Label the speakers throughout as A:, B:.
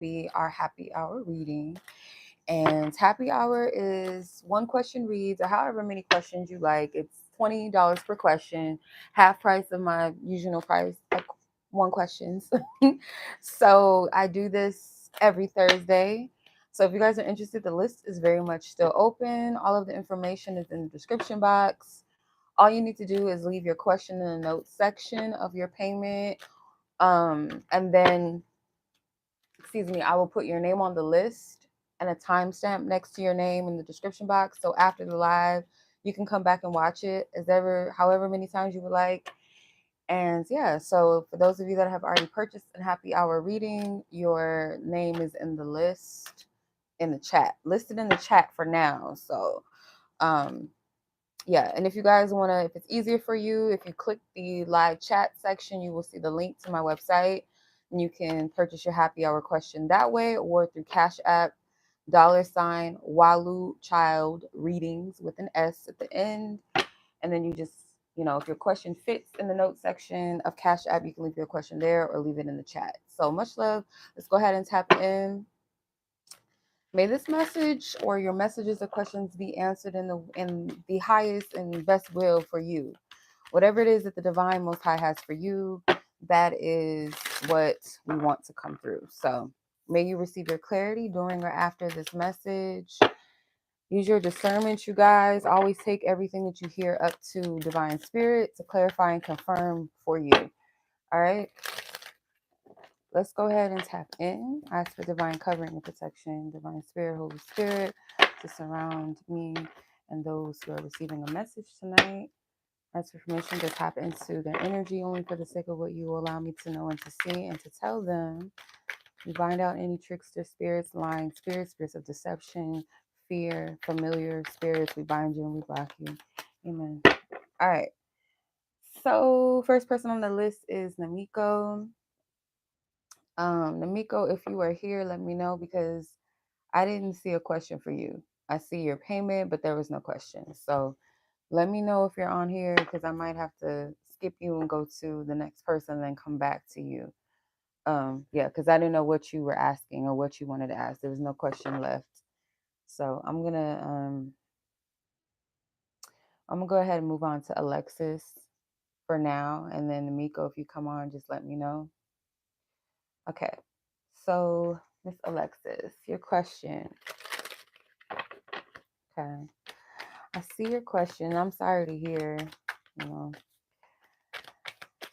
A: be our happy hour reading. And happy hour is one question reads, or however many questions you like. It's $20 per question, half price of my usual price, like one questions. So I do this every Thursday. So if you guys are interested, the list is very much still open. All of the information is in the description box. All you need to do is leave your question in the notes section of your payment. And then, excuse me, I will put your name on the list and a timestamp next to your name in the description box. So after the live, you can come back and watch it however many times you would like. And yeah, so for those of you that have already purchased a happy hour reading, your name is in the list in the chat, listed in the chat for now. So um yeah, and if you guys want to, if it's easier for you, if you click the live chat section, you will see the link to my website, and you can purchase your happy hour question that way, or through Cash App, $Walu Child Readings with an S at the end. And then you just, if your question fits in the notes section of Cash App, you can leave your question there or leave it in the chat. So much love. Let's go ahead and tap in. May this message or your messages or questions be answered in the highest and best will for you. Whatever it is that the Divine Most High has for you, that is what we want to come through. So may you receive your clarity during or after this message. Use your discernment, you guys. Always take everything that you hear up to Divine Spirit to clarify and confirm for you. All right? Let's go ahead and tap in. Ask for divine covering and protection, Divine Spirit, Holy Spirit, to surround me and those who are receiving a message tonight. Ask for permission to tap into their energy only for the sake of what you will allow me to know and to see and to tell them. We bind out any trickster spirits, lying spirits, spirits of deception, fear, familiar spirits. We bind you and we block you. Amen. All right. So first person on the list is Namiko. Namiko, if you are here, let me know, because I didn't see a question for you. I see your payment, but there was no question. So let me know if you're on here, because I might have to skip you and go to the next person and then come back to you. Yeah, because I didn't know what you were asking or what you wanted to ask. There was no question left. So I'm gonna go ahead and move on to Alexis for now, and then Namiko, if you come on, just let me know. Okay. So Miss Alexis, your question. Okay. I see your question. I'm sorry to hear,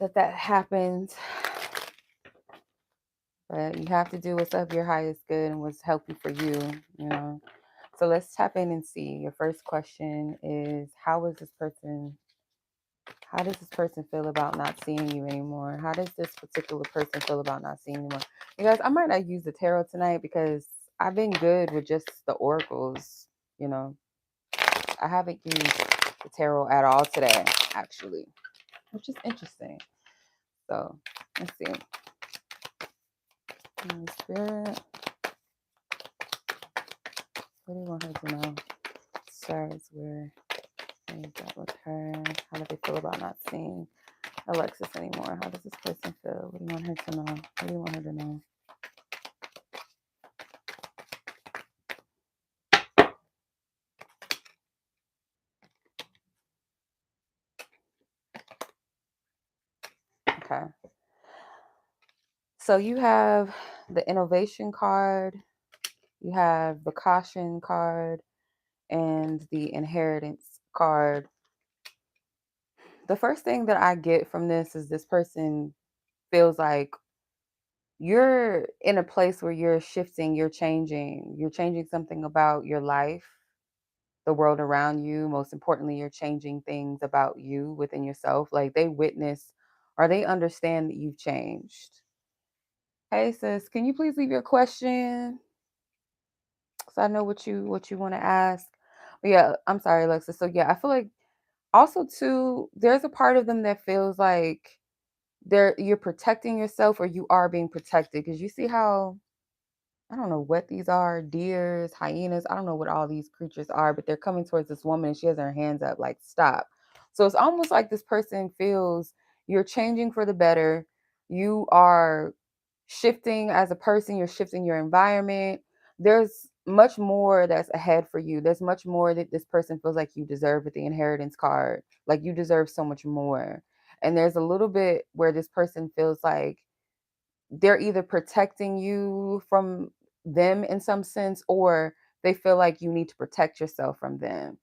A: that happened. But you have to do what's of your highest good and what's healthy for you, So let's tap in and see. Your first question is, how does this person feel about not seeing you anymore? How does this particular person feel about not seeing you anymore? You guys, I might not use the tarot tonight because I've been good with just the oracles, I haven't used the tarot at all today, actually, which is interesting. So let's see. Spirit, what do you want her to know? Stars, where is that with her? How do they feel about not seeing Alexis anymore? How does this person feel? What do you want her to know? What do you want her to know? Okay. So you have the innovation card, you have the caution card, and the inheritance card. The first thing that I get from this is this person feels like you're in a place where you're shifting, you're changing something about your life, the world around you. Most importantly, you're changing things about you within yourself. Like they witness or they understand that you've changed. Hey sis, can you please leave your question? So I know what you want to ask. But yeah, I'm sorry, Alexis. So yeah, I feel like also too, there's a part of them that feels like you're protecting yourself, or you are being protected, because you see how, I don't know what these are, deers, hyenas, I don't know what all these creatures are, but they're coming towards this woman and she has her hands up like, stop. So it's almost like this person feels you're changing for the better. You are shifting as a person, you're shifting your environment. There's much more that's ahead for you. There's much more that this person feels like you deserve with the inheritance card. Like you deserve so much more. And there's a little bit where this person feels like they're either protecting you from them in some sense, or they feel like you need to protect yourself from them.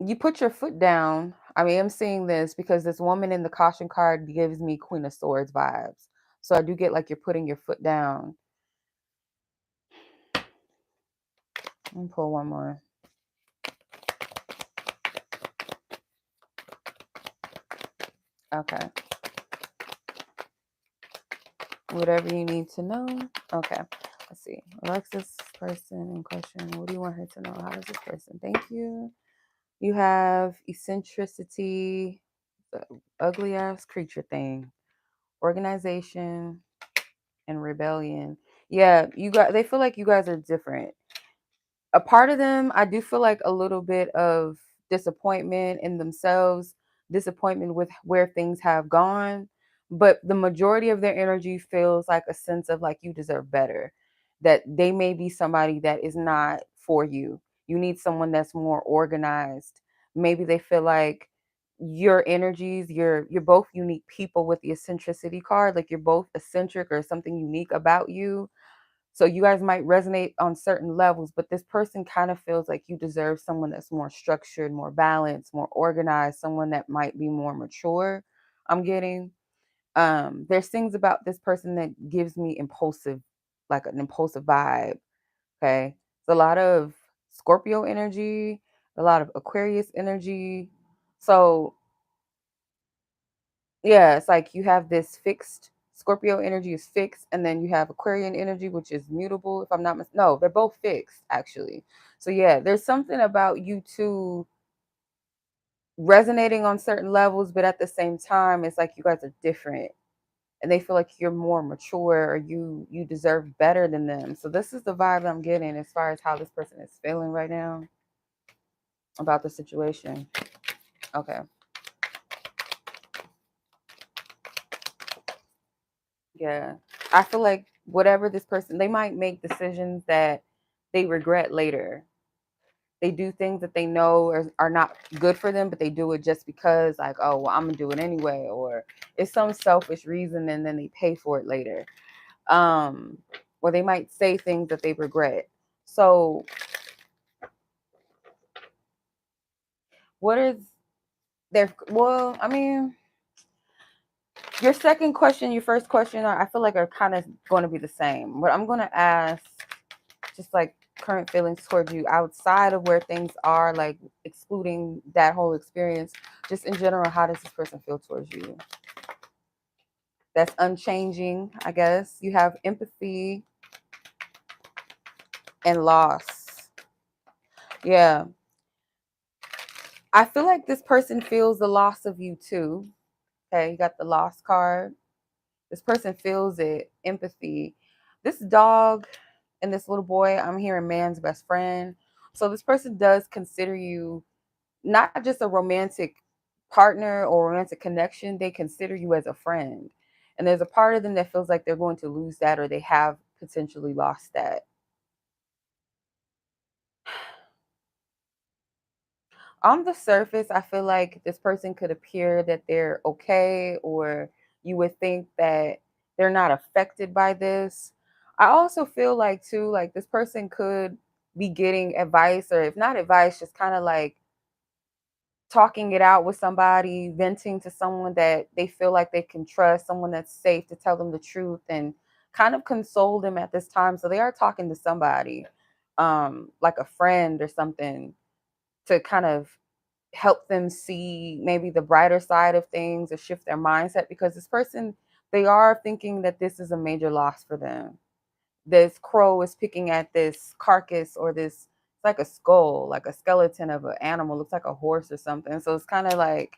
A: You put your foot down. I mean, I'm seeing this because this woman in the caution card gives me Queen of Swords vibes. So I do get like you're putting your foot down. Let me pull one more. Okay. Whatever you need to know. Okay. Let's see. Alexis, person in question. What do you want her to know? How does this person? Thank you. You have eccentricity, the ugly ass creature thing, organization, and rebellion. Yeah, you got. They feel like you guys are different. A part of them, I do feel like a little bit of disappointment in themselves, disappointment with where things have gone. But the majority of their energy feels like a sense of like you deserve better, that they may be somebody that is not for you. You need someone that's more organized. Maybe they feel like your energies, you're both unique people with the eccentricity card, like you're both eccentric or something unique about you, so you guys might resonate on certain levels, but this person kind of feels like you deserve someone that's more structured, more balanced, more organized, someone that might be more mature. I'm getting there's things about this person that gives me impulsive, like an impulsive vibe. Okay. It's a lot of Scorpio energy, a lot of Aquarius energy. So yeah, it's like you have this fixed Scorpio energy is fixed, and then you have Aquarian energy, which is mutable. If I'm not no, they're both fixed actually. So yeah, there's something about you two resonating on certain levels, but at the same time, it's like you guys are different, and they feel like you're more mature or you deserve better than them. So this is the vibe I'm getting as far as how this person is feeling right now about the situation. Okay. Yeah. I feel like whatever this person, they might make decisions that they regret later. They do things that they know are not good for them, but they do it just because, like, oh, well, I'm going to do it anyway. Or it's some selfish reason and then they pay for it later. Um, or they might say things that they regret. So, what is their, well, I mean, your second question, your first question, I feel like are kind of going to be the same. But I'm going to ask just like current feelings towards you outside of where things are, like excluding that whole experience, just in general, how does this person feel towards you? That's unchanging, I guess. You have empathy and loss. Yeah. I feel like this person feels the loss of you too. Okay, you got the loss card. This person feels it, empathy. This dog and this little boy, I'm hearing man's best friend. So this person does consider you not just a romantic partner or romantic connection, they consider you as a friend. And there's a part of them that feels like they're going to lose that, or they have potentially lost that. On the surface, I feel like this person could appear that they're okay, or you would think that they're not affected by this. I also feel like, too, like this person could be getting advice, or if not advice, just kind of like talking it out with somebody, venting to someone that they feel like they can trust, someone that's safe to tell them the truth and kind of console them at this time. So they are talking to somebody, like a friend or something, to kind of help them see maybe the brighter side of things or shift their mindset, because this person, they are thinking that this is a major loss for them. This crow is picking at this carcass, or this, it's like a skull, like a skeleton of an animal, looks like a horse or something. So it's kind of like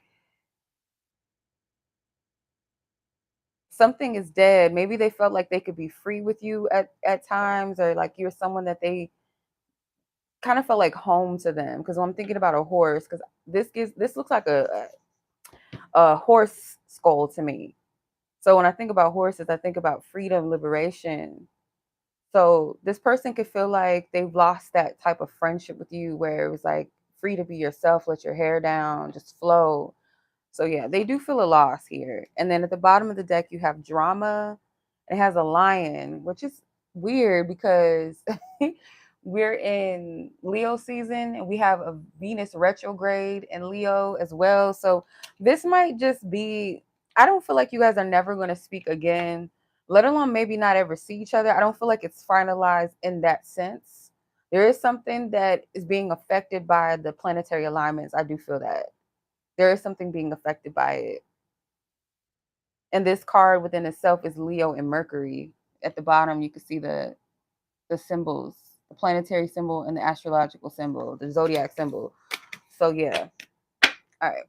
A: something is dead. Maybe they felt like they could be free with you at times, or like you're someone that they kind of felt like home to them. Because I'm thinking about a horse, because this looks like a horse skull to me. So when I think about horses, I think about freedom, liberation. So this person could feel like they've lost that type of friendship with you where it was like free to be yourself, let your hair down, just flow. So yeah, they do feel a loss here. And then at the bottom of the deck, you have drama. It has a lion, which is weird because we're in Leo season and we have a Venus retrograde in Leo as well. So this might just be, I don't feel like you guys are never going to speak again, let alone maybe not ever see each other. I don't feel like it's finalized in that sense. There is something that is being affected by the planetary alignments. I do feel that there is something being affected by it. And this card within itself is Leo and Mercury. At the bottom, you can see the symbols, the planetary symbol and the astrological symbol, the zodiac symbol. So yeah. All right.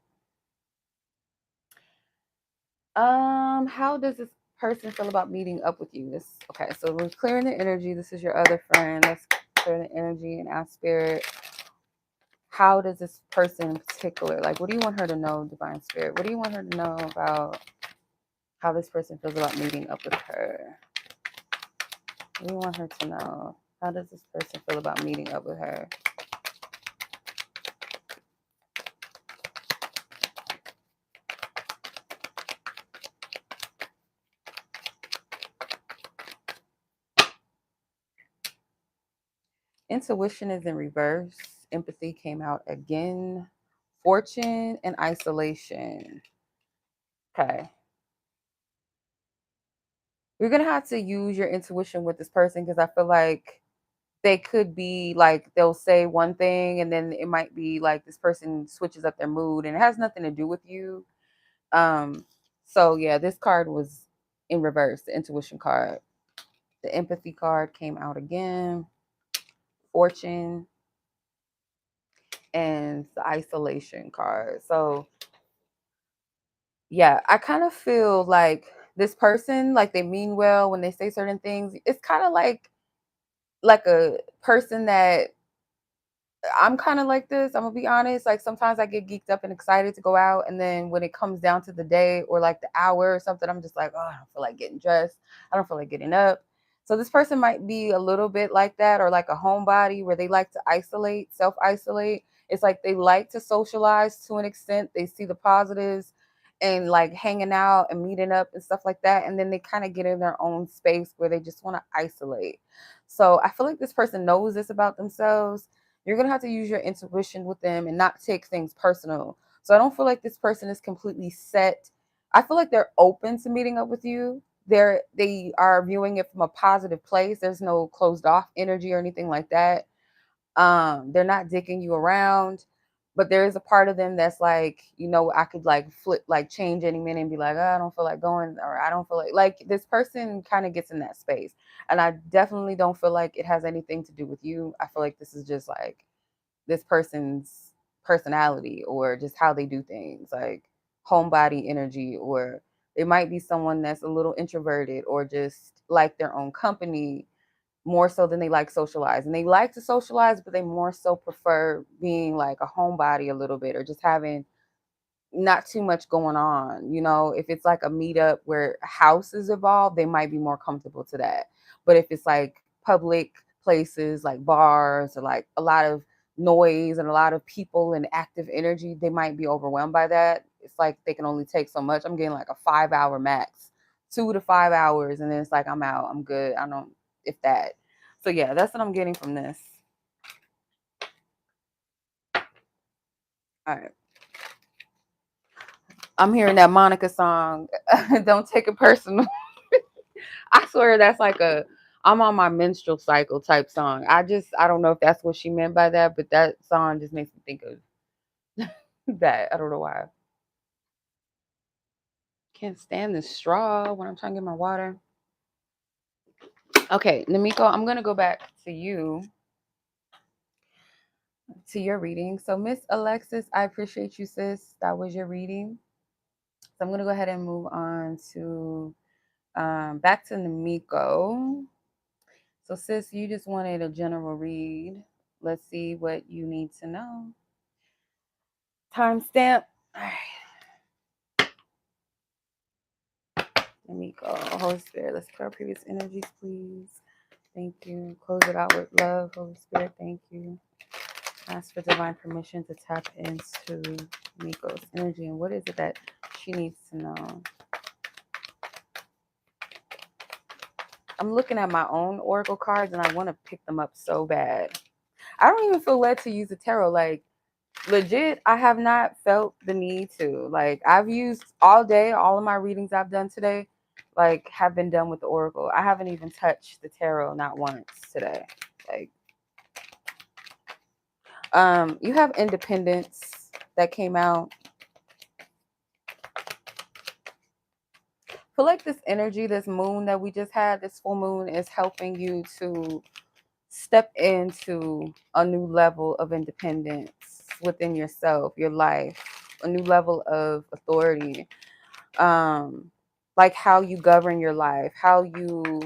A: How does this person feel about meeting up with you? This okay, so we're clearing the energy. This is your other friend. Let's clear the energy and ask spirit. How does this person in particular, like what do you want her to know, divine spirit? What do you want her to know about how this person feels about meeting up with her? What do you want her to know? How does this person feel about meeting up with her? Intuition is in reverse. Empathy came out again. Fortune and isolation. Okay. You're going to have to use your intuition with this person because I feel like they could be like, they'll say one thing and then it might be like this person switches up their mood and it has nothing to do with you. So yeah, this card was in reverse, the intuition card. The empathy card came out again. Fortune and the isolation card. So yeah, I kind of feel like this person, like they mean well when they say certain things. It's kind of like a person that I'm kind of like this. I'm gonna be honest. Like sometimes I get geeked up and excited to go out, and then when it comes down to the day or like the hour or something, I'm just like, oh, I don't feel like getting dressed. I don't feel like getting up. So this person might be a little bit like that, or like a homebody where they like to isolate, self-isolate. It's like they like to socialize to an extent. They see the positives and like hanging out and meeting up and stuff like that, and then they kind of get in their own space where they just want to isolate. So I feel like this person knows this about themselves. You're going to have to use your intuition with them and not take things personal. So I don't feel like this person is completely set. I feel like they're open to meeting up with you. They are viewing it from a positive place. There's no closed off energy or anything like that. They're not dicking you around, but there is a part of them that's like, I could like flip, like change any minute and be like, oh, I don't feel like going, or I don't feel like this person kind of gets in that space. And I definitely don't feel like it has anything to do with you. I feel like this is just like this person's personality or just how they do things, like homebody energy, or it might be someone that's a little introverted or just like their own company more so than they like socialize. And they like to socialize, but they more so prefer being like a homebody a little bit or just having not too much going on. If it's like a meetup where a house is involved, they might be more comfortable to that. But if it's like public places like bars or like a lot of noise and a lot of people and active energy, they might be overwhelmed by that. It's like they can only take so much. I'm getting like a 5 hour max, 2 to 5 hours, and then it's like I'm out. I'm good. I don't, if that. So yeah, that's what I'm getting from this. All right. I'm hearing that Monica song. Don't take it personal. I swear that's like I'm on my menstrual cycle type song. I don't know if that's what she meant by that, but that song just makes me think of that. I don't know why. Can't stand this straw when I'm trying to get my water. Okay, Namiko, I'm gonna go back to you, to your reading. So Miss Alexis, I appreciate you, sis. That was your reading. So I'm gonna go ahead and move on to back to Namiko. So sis, you just wanted a general read. Let's see what you need to know. Timestamp. All right. Namiko, Holy Spirit, let's clear our previous energies, please. Thank you. Close it out with love, Holy Spirit. Thank you. Ask for divine permission to tap into Namiko's energy. And what is it that she needs to know? I'm looking at my own oracle cards and I want to pick them up so bad. I don't even feel led to use the tarot. Like, legit, I have not felt the need to. Like, I've used all day, all of my readings I've done today, like, have been done with the oracle. I haven't even touched the tarot not once today. Like, you have independence that came out. I feel like this energy, this moon that we just had, this full moon, is helping you to step into a new level of independence within yourself, your life, a new level of authority, like how you govern your life, how you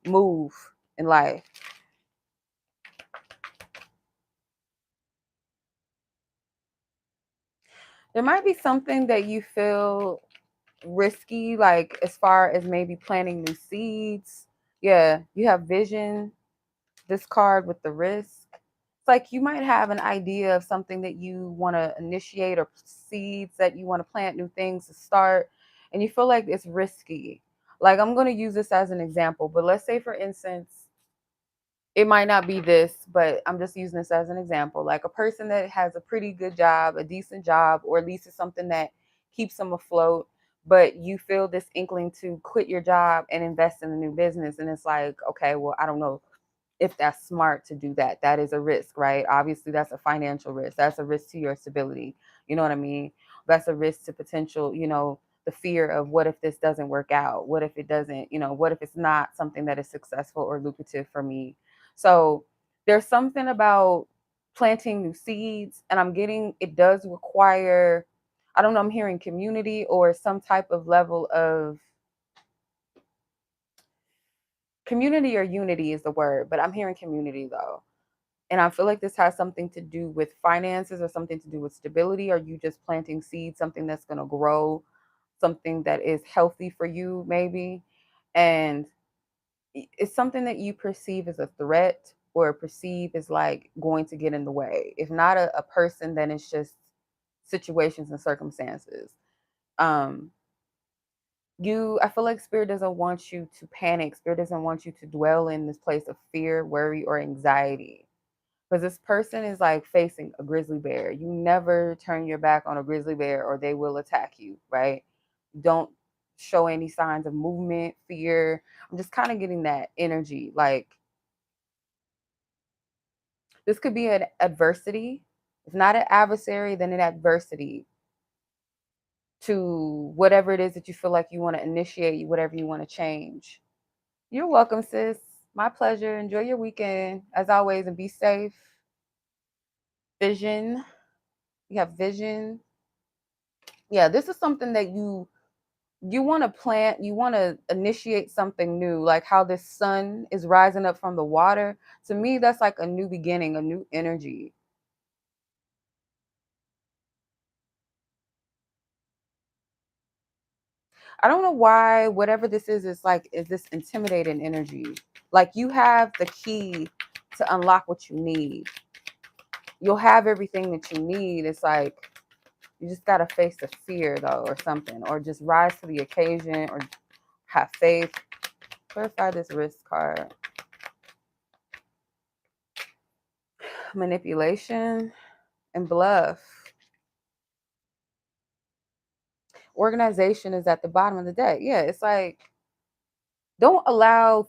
A: move in life. There might be something that you feel risky, like as far as maybe planting new seeds. Yeah, you have vision, this card with the risk. It's like you might have an idea of something that you want to initiate, or seeds that you want to plant, new things to start, and you feel like it's risky. Like, I'm going to use this as an example, but let's say, for instance, it might not be this, but I'm just using this as an example. Like a person that has a pretty good job, a decent job, or at least it's something that keeps them afloat, but you feel this inkling to quit your job and invest in a new business. And it's like, okay, well, I don't know if that's smart to do that. That is a risk, right? Obviously, that's a financial risk. That's a risk to your stability. You know what I mean? That's a risk to potential, the fear of, what if this doesn't work out? What if it doesn't, what if it's not something that is successful or lucrative for me? So there's something about planting new seeds, and I'm getting, it does require, I don't know, I'm hearing community or some type of level of community, or unity is the word, but I'm hearing community though. And I feel like this has something to do with finances or something to do with stability. Are you just planting seeds, something that's going to grow, something that is healthy for you, maybe? And it's something that you perceive as a threat, or perceive as like going to get in the way. If not a person, then it's just situations and circumstances. Um, I feel like Spirit doesn't want you to panic. Spirit doesn't want you to dwell in this place of fear, worry, or anxiety. Because this person is like facing a grizzly bear. You never turn your back on a grizzly bear or they will attack you, right? Don't show any signs of movement, fear. I'm just kind of getting that energy. Like, this could be an adversity. If not an adversary, then an adversity to whatever it is that you feel like you want to initiate, whatever you want to change. You're welcome, sis. My pleasure. Enjoy your weekend, as always, and be safe. Vision. You have vision. Yeah, this is something that you want to plant, you want to initiate something new, like how this sun is rising up from the water. To me, that's like a new beginning, a new energy. I don't know why whatever this is like, is this intimidating energy. Like, you have the key to unlock what you need. You'll have everything that you need. It's like, you just got to face the fear though, or something, or just rise to the occasion, or have faith. Clarify this risk card. Manipulation and bluff. Organization is at the bottom of the deck. Yeah, it's like, don't allow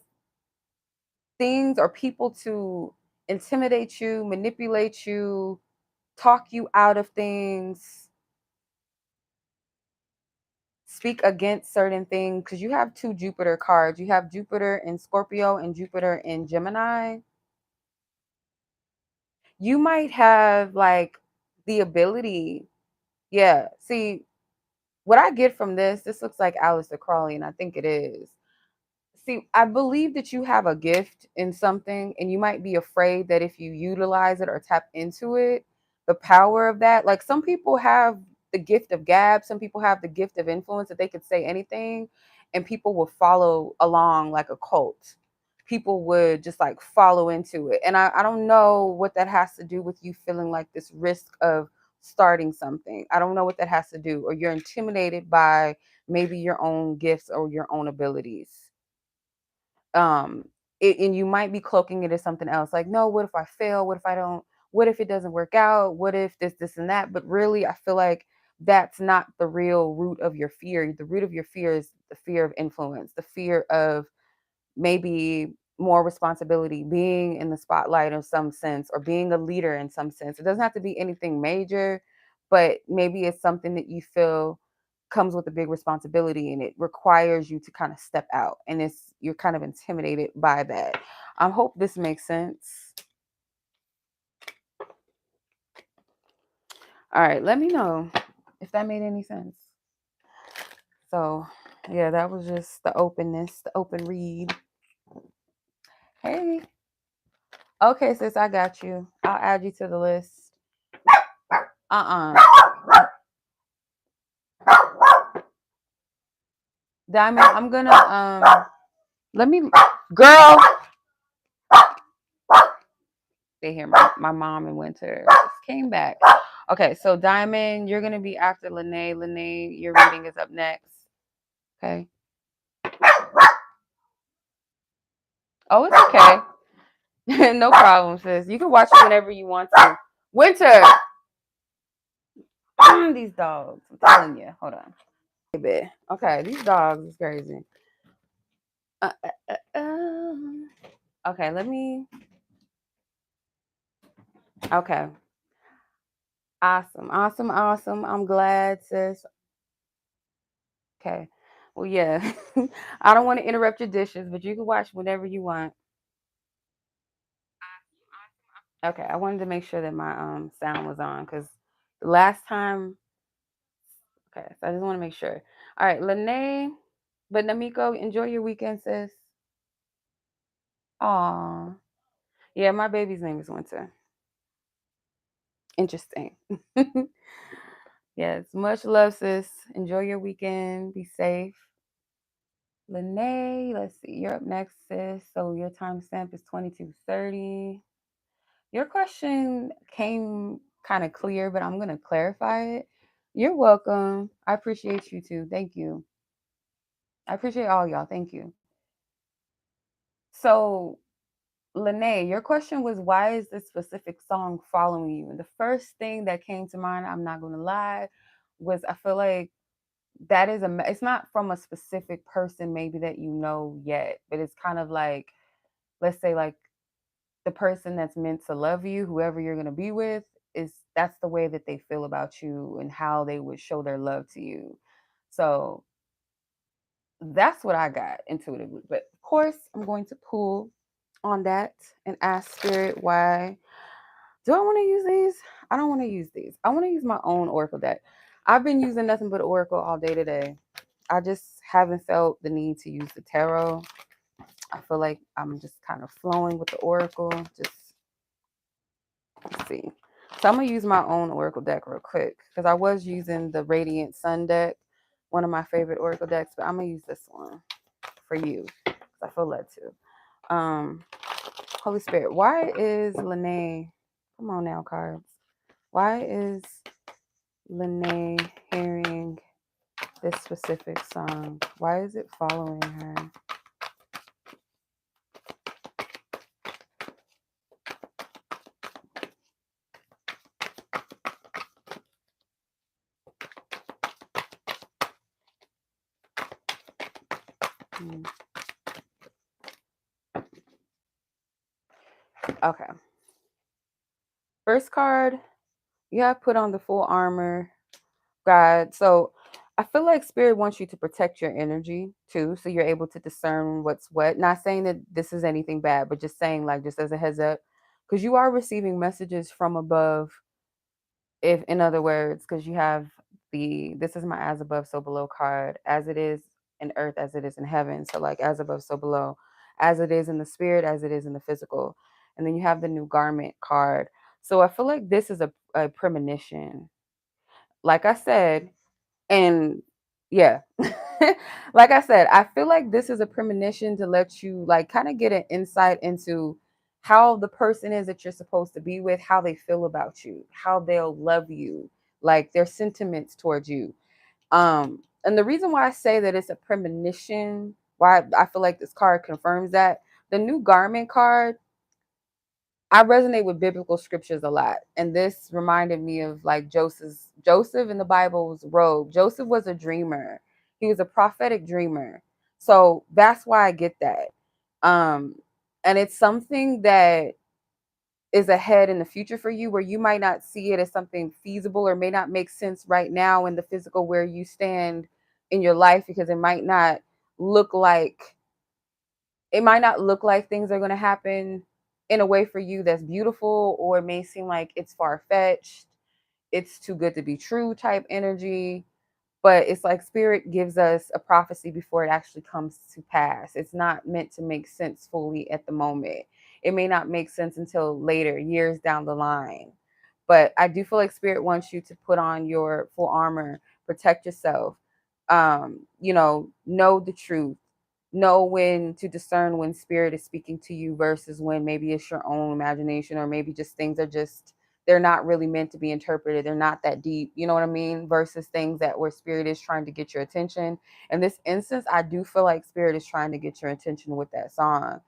A: things or people to intimidate you, manipulate you, talk you out of things, speak against certain things, because you have two Jupiter cards. You have Jupiter in Scorpio and Jupiter in Gemini. You might have like the ability. Yeah, see, what I get from this looks like Aleister Crowley, and I think it is. See, I believe that you have a gift in something, and you might be afraid that if you utilize it or tap into it, the power of that, like some people have the gift of gab, some people have the gift of influence, that they could say anything. and people will follow along like a cult. People would just like follow into it. And I don't know what that has to do with you feeling like this risk of starting something. I don't know what that has to do. Or you're intimidated by maybe your own gifts or your own abilities. And you might be cloaking it as something else. Like, no, what if I fail? What if I don't? What if it doesn't work out? What if this, and that? But really, I feel like that's not the real root of your fear. The root of your fear is the fear of influence, the fear of maybe more responsibility, being in the spotlight in some sense, or being a leader in some sense. It doesn't have to be anything major, but maybe it's something that you feel comes with a big responsibility and it requires you to kind of step out, and you're kind of intimidated by that. I hope this makes sense. All right, let me know if that made any sense. So yeah, that was just the openness, the open read. Hey. Okay, sis, I got you. I'll add you to the list. Dymond, I'm gonna let me, girl. They hear my mom in winter just came back. Okay, so Dymond, you're gonna be after Lanay. Lanay, your reading is up next. Okay. Oh, it's okay. No problem, sis. You can watch it whenever you want to. Winter. These dogs. I'm telling you. Hold on. Okay, these dogs is crazy. Okay, let me. Okay. Awesome. I'm glad, sis. Okay. Well, yeah. I don't want to interrupt your dishes, but you can watch whenever you want. Okay. I wanted to make sure that my sound was on because the last time. Okay, so I just want to make sure. All right, Lanay, but Namiko, enjoy your weekend, sis. Aw. Yeah, my baby's name is Winter. Interesting. Yes, much love, sis. Enjoy your weekend. Be safe. Lanay, let's see. You're up next, sis. So your timestamp is 22:30. Your question came kind of clear, but I'm going to clarify it. You're welcome. I appreciate you too. Thank you. I appreciate all y'all. Thank you. So, Lanay, your question was, why is this specific song following you? And the first thing that came to mind, I'm not going to lie, was I feel like that is it's not from a specific person maybe that you know yet, but it's kind of like, let's say like the person that's meant to love you, whoever you're going to be with, that's the way that they feel about you and how they would show their love to you. So that's what I got intuitively. But of course, I'm going to pull on that and ask spirit, why do I want to use these? I don't want to use these. I want to use my own oracle deck. I've been using nothing but oracle all day today. I just haven't felt the need to use the tarot. I feel like I'm just kind of flowing with the oracle. Just let's see. So I'm gonna use my own oracle deck real quick because I was using the Radiant Sun deck, one of my favorite oracle decks, but I'm gonna use this one for you because I feel led to. Holy Spirit, why is Lanay? Come on now, cards. Why is Lanay hearing this specific song? Why is it following her? Okay. First card, you have put on the full armor, God. So I feel like spirit wants you to protect your energy too, so you're able to discern what's what. Not saying that this is anything bad, but just saying, like, just as a heads up, because you are receiving messages from above. If, in other words, because you have this is my as above so below card, as it is in earth as it is in heaven. So like as above so below, as it is in the spirit as it is in the physical. And then you have the new garment card. So I feel like this is a premonition, like I said. And yeah. like I said, I feel like this is a premonition to let you like kind of get an insight into how the person is that you're supposed to be with, how they feel about you, how they'll love you, like their sentiments towards you. And the reason why I say that it's a premonition, why I feel like this card confirms that, the new garment card, I resonate with biblical scriptures a lot. And this reminded me of like Joseph in the Bible's robe. Joseph was a dreamer. He was a prophetic dreamer. So that's why I get that. Um, and it's something that is ahead in the future for you where you might not see it as something feasible or may not make sense right now in the physical where you stand in your life, because look like it might not look like things are going to happen in a way for you that's beautiful, or it may seem like it's far-fetched, it's too good to be true type energy. But it's like spirit gives us a prophecy before it actually comes to pass. It's not meant to make sense fully at the moment. It may not make sense until later, years down the line. But I do feel like spirit wants you to put on your full armor, protect yourself, know the truth, know when to discern when spirit is speaking to you versus when maybe it's your own imagination, or maybe just things are just, they're not really meant to be interpreted. They're not that deep. You know what I mean? Versus things that where spirit is trying to get your attention. In this instance, I do feel like spirit is trying to get your attention with that song.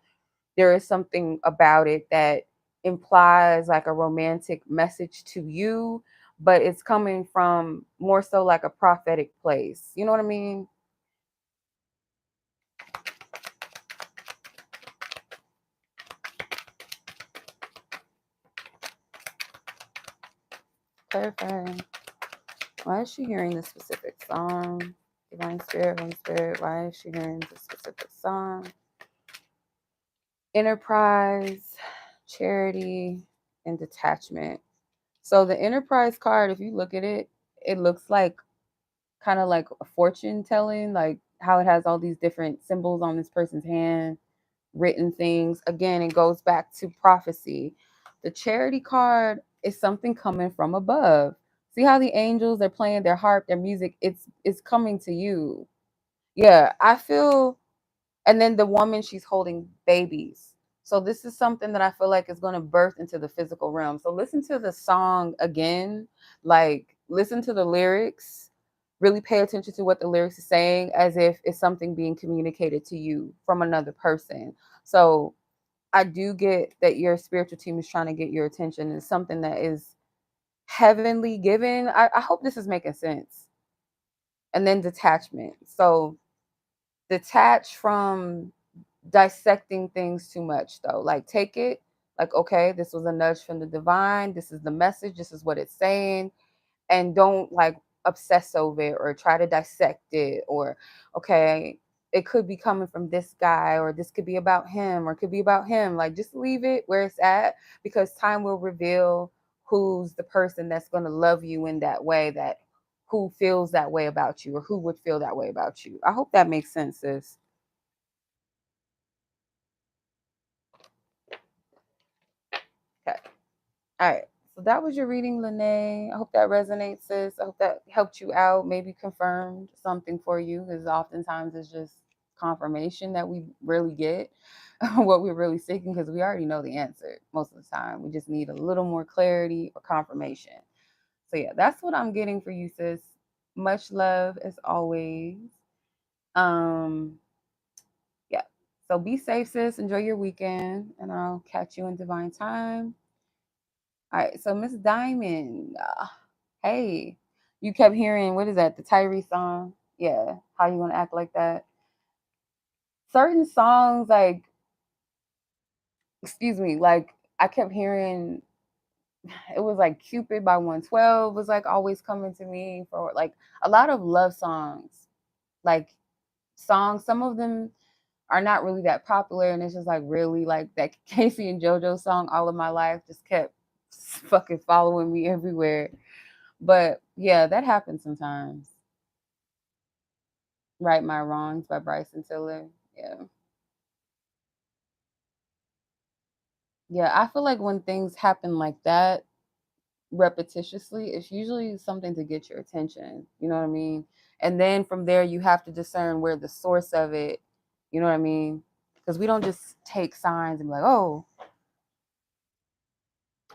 A: There is something about it that implies like a romantic message to you, but it's coming from more so like a prophetic place. You know what I mean? Clarifying. Why is she hearing this specific song? Divine Spirit, Holy Spirit, why is she hearing this specific song? Enterprise, charity, and detachment. So the enterprise card, if you look at it, it looks like kind of like a fortune telling, like how it has all these different symbols on this person's hand, written things. Again, it goes back to prophecy. The charity card is something coming from above. See how the angels are playing their harp, their music, it's coming to you. Yeah, I feel. And then the woman, she's holding babies. So this is something that I feel like is going to birth into the physical realm. So listen to the song again, like listen to the lyrics, really pay attention to what the lyrics is saying as if it's something being communicated to you from another person. So I do get that your spiritual team is trying to get your attention, and something that is heavenly given. I hope this is making sense. And then detachment. So detach from dissecting things too much, though. Like take it like, okay, this was a nudge from the divine, this is the message, this is what it's saying, and don't like obsess over it or try to dissect it, or okay, it could be coming from this guy, or this could be about him, or it could be about him. Like just leave it where it's at, because time will reveal who's the person that's going to love you in that way, that who feels that way about you, or who would feel that way about you. I hope that makes sense, sis. Okay. All right. So that was your reading, Lanay. I hope that resonates, sis. I hope that helped you out, maybe confirmed something for you, because oftentimes it's just confirmation that we really get what we're really seeking, because we already know the answer most of the time. We just need a little more clarity or confirmation. So yeah, that's what I'm getting for you, sis. Much love as always. Um, yeah. So be safe, sis. Enjoy your weekend, and I'll catch you in divine time. All right, so Miss Dymond, hey, you kept hearing, what is that? The Tyree song? Yeah, how you gonna act like that? Certain songs, like, excuse me, like I kept hearing, it was like Cupid by 112 was like always coming to me for like a lot of love songs, like songs. Some of them are not really that popular, and it's just like really like that Casey and JoJo song, All of My Life, just kept fucking following me everywhere. But yeah, that happens sometimes. Right My Wrongs by Bryson Tiller. Yeah. Yeah, I feel like when things happen like that repetitiously, it's usually something to get your attention. You know what I mean? And then from there, you have to discern where the source of it, you know what I mean? Because we don't just take signs and be like, oh,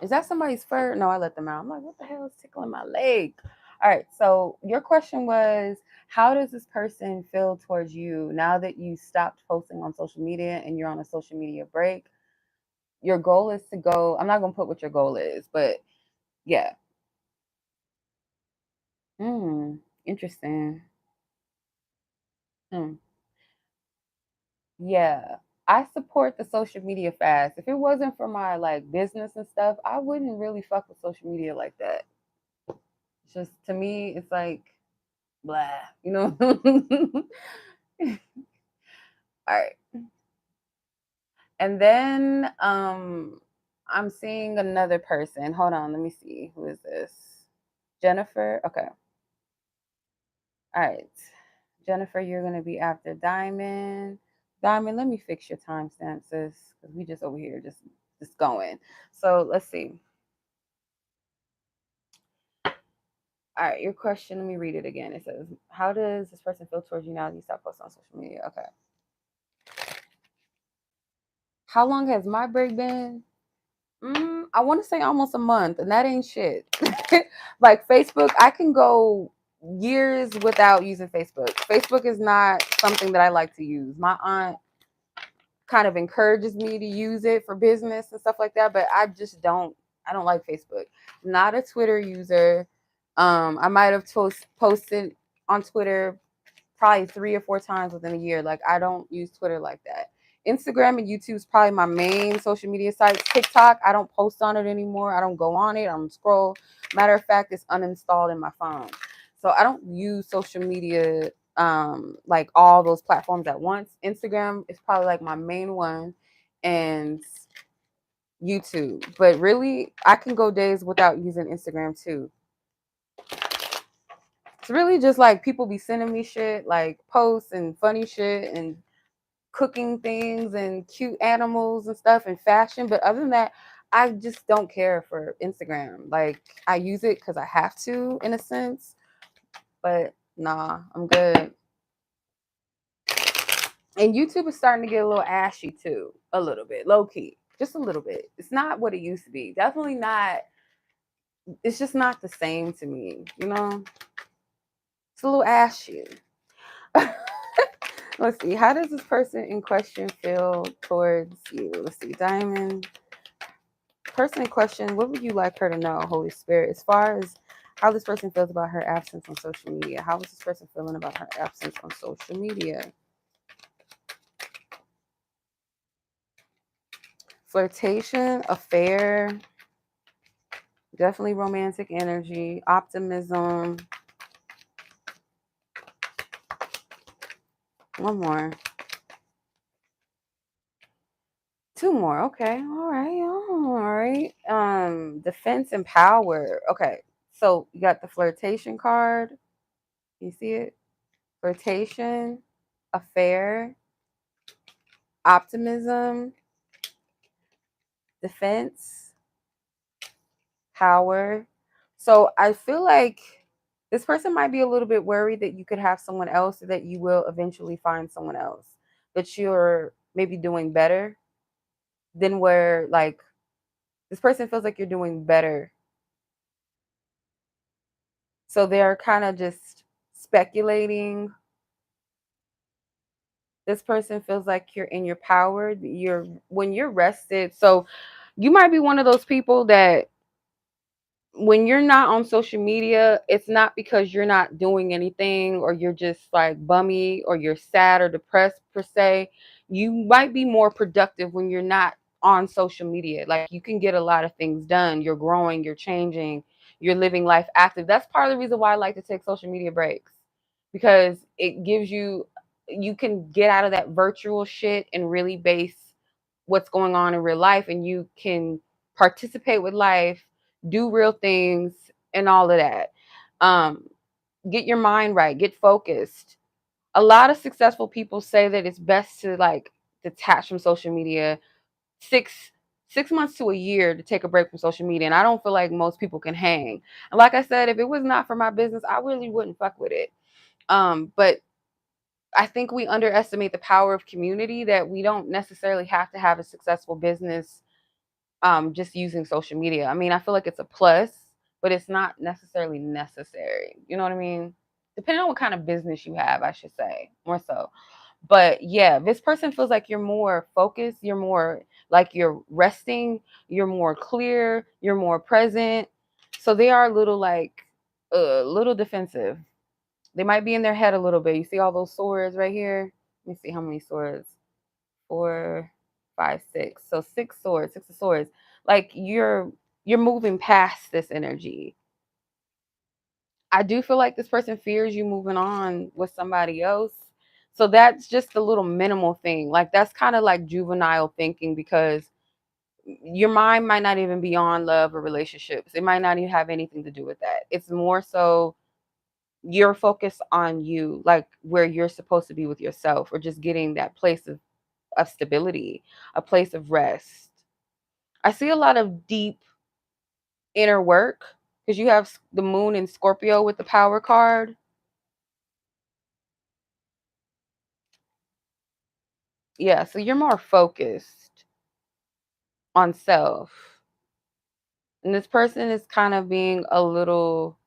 A: is that somebody's fur? No, I let them out. I'm like, what the hell is tickling my leg? All right. So your question was, how does this person feel towards you now that you stopped posting on social media and you're on a social media break? Your goal is to go. I'm not going to put what your goal is, but yeah. Interesting. Hmm. Yeah. I support the social media fast. If it wasn't for my like business and stuff, I wouldn't really fuck with social media like that. It's just to me, it's like blah, you know. All right. And then I'm seeing another person. Hold on, let me see. Who is this? Jennifer. Okay. All right. Jennifer, you're gonna be after Dymond. Dymond, let me fix your timestamp, sis, because we just over here just going. So let's see. All right, your question, let me read it again. It says, how does this person feel towards you now that you stop posting on social media? Okay. How long has my break been? I want to say almost a month, and that ain't shit. Like Facebook, I can go years without using Facebook. Facebook is not something that I like to use. My aunt kind of encourages me to use it for business and stuff like that, but I don't like Facebook. Not a Twitter user. I might have posted on Twitter probably 3 or 4 times within a year. Like, I don't use Twitter like that. Instagram and YouTube is probably my main social media sites. TikTok, I don't post on it anymore. I don't go on it. I don't scroll. Matter of fact, it's uninstalled in my phone. So I don't use social media like all those platforms at once. Instagram is probably like my main one, and YouTube. But really, I can go days without using Instagram too. It's really just like people be sending me shit, like posts and funny shit and cooking things and cute animals and stuff and fashion. But other than that, I just don't care for Instagram. Like, I use it because I have to in a sense, but nah, I'm good. And YouTube is starting to get a little ashy too, a little bit, low key, just a little bit. It's not what it used to be. Definitely not. It's just not the same to me, you know? It's a little ashy. Let's see. How does this person in question feel towards you? Let's see. Dymond. Person in question, what would you like her to know, Holy Spirit, as far as how this person feels about her absence on social media? How is this person feeling about her absence on social media? Flirtation, affair, definitely romantic energy, optimism. One more. Two more. Okay. All right. All right. Defense and power. Okay. So you got the flirtation card. You see it? Flirtation, affair, optimism, defense, power. So I feel like this person might be a little bit worried that you could have someone else, or that you will eventually find someone else, that you're maybe doing better than where, like, this person feels like you're doing better. So they're kind of just speculating. This person feels like you're in your power. When you're rested. So you might be one of those people that when you're not on social media, it's not because you're not doing anything or you're just like bummy or you're sad or depressed per se. You might be more productive when you're not on social media. Like, you can get a lot of things done. You're growing, you're changing, you're living life active. That's part of the reason why I like to take social media breaks, because it gives you can get out of that virtual shit and really base what's going on in real life, and you can participate with life, do real things, and all of that. Um, get your mind right, get focused. A lot of successful people say that it's best to like detach from social media six 6 months to a year to take a break from social media. And I don't feel like most people can hang. And like I said, if it was not for my business, I really wouldn't fuck with it. But I think we underestimate the power of community, that we don't necessarily have to have a successful business just using social media. I mean, I feel like it's a plus, but it's not necessarily necessary. You know what I mean? Depending on what kind of business you have, I should say, more so. But yeah, this person feels like you're more focused, you're more like you're resting, you're more clear, you're more present. So they are a little like a little defensive. They might be in their head a little bit. You see all those swords right here? Let me see how many swords. 4, 5, 6. So six swords, six of swords. Like you're moving past this energy. I do feel like this person fears you moving on with somebody else. So that's just a little minimal thing. Like that's kind of like juvenile thinking, because your mind might not even be on love or relationships. It might not even have anything to do with that. It's more so you're focused on you, like where you're supposed to be with yourself, or just getting that place of stability, a place of rest. I see a lot of deep inner work, because you have the moon in Scorpio with the power card. Yeah, so you're more focused on self. And this person is kind of being a little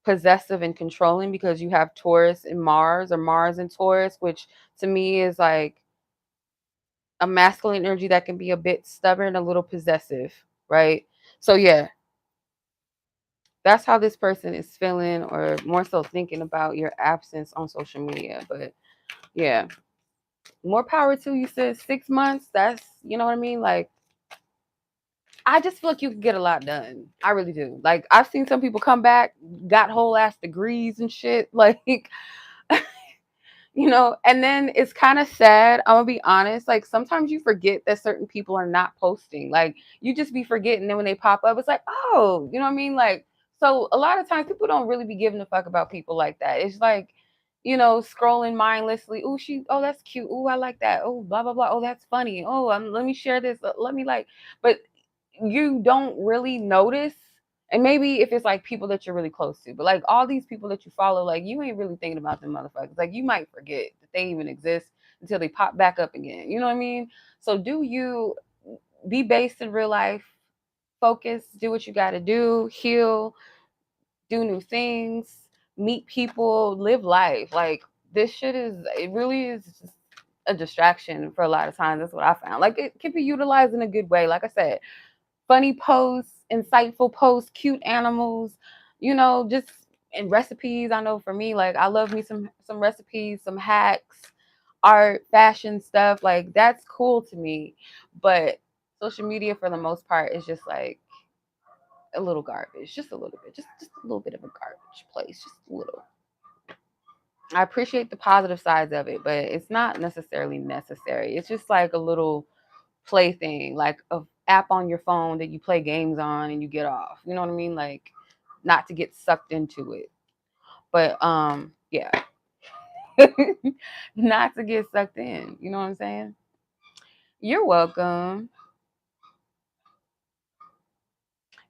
A: possessive and controlling, because you have Taurus and Mars, or Mars and Taurus, which to me is like a masculine energy that can be a bit stubborn, a little possessive, right? So yeah, that's how this person is feeling, or more so thinking about your absence on social media. But yeah, more power to you, sis. 6 months, that's, you know what I mean? Like, I just feel like you can get a lot done. I really do. Like, I've seen some people come back, got whole ass degrees and shit. Like, and then it's kind of sad. I'm gonna be honest. Like, sometimes you forget that certain people are not posting. Like, you just be forgetting. Then when they pop up, it's like, oh, you know what I mean? Like, so a lot of times people don't really be giving a fuck about people like that. It's like, scrolling mindlessly. Oh, that's cute. Oh, I like that. Oh, blah blah blah. Oh, that's funny. Oh, let me share this. Let me like. But you don't really notice. And maybe if it's like people that you're really close to, but like all these people that you follow, like you ain't really thinking about them motherfuckers. Like you might forget that they even exist until they pop back up again. You know what I mean? So do you be based in real life, focus, do what you got to do, heal, do new things, meet people, live life. Like this shit it really is just a distraction for a lot of times. That's what I found. Like it can be utilized in a good way. Like I said, funny posts, insightful posts, cute animals, just and recipes. I know for me, like I love me some recipes, some hacks, art, fashion stuff. Like that's cool to me. But social media for the most part is just like a little garbage, just a little bit, just a little bit of a garbage place, just a little. I appreciate the positive sides of it, but it's not necessarily necessary. It's just like a little plaything, like a app on your phone that you play games on and you get off. You know what I mean? Like not to get sucked into it. But yeah. Not to get sucked in. You know what I'm saying? You're welcome.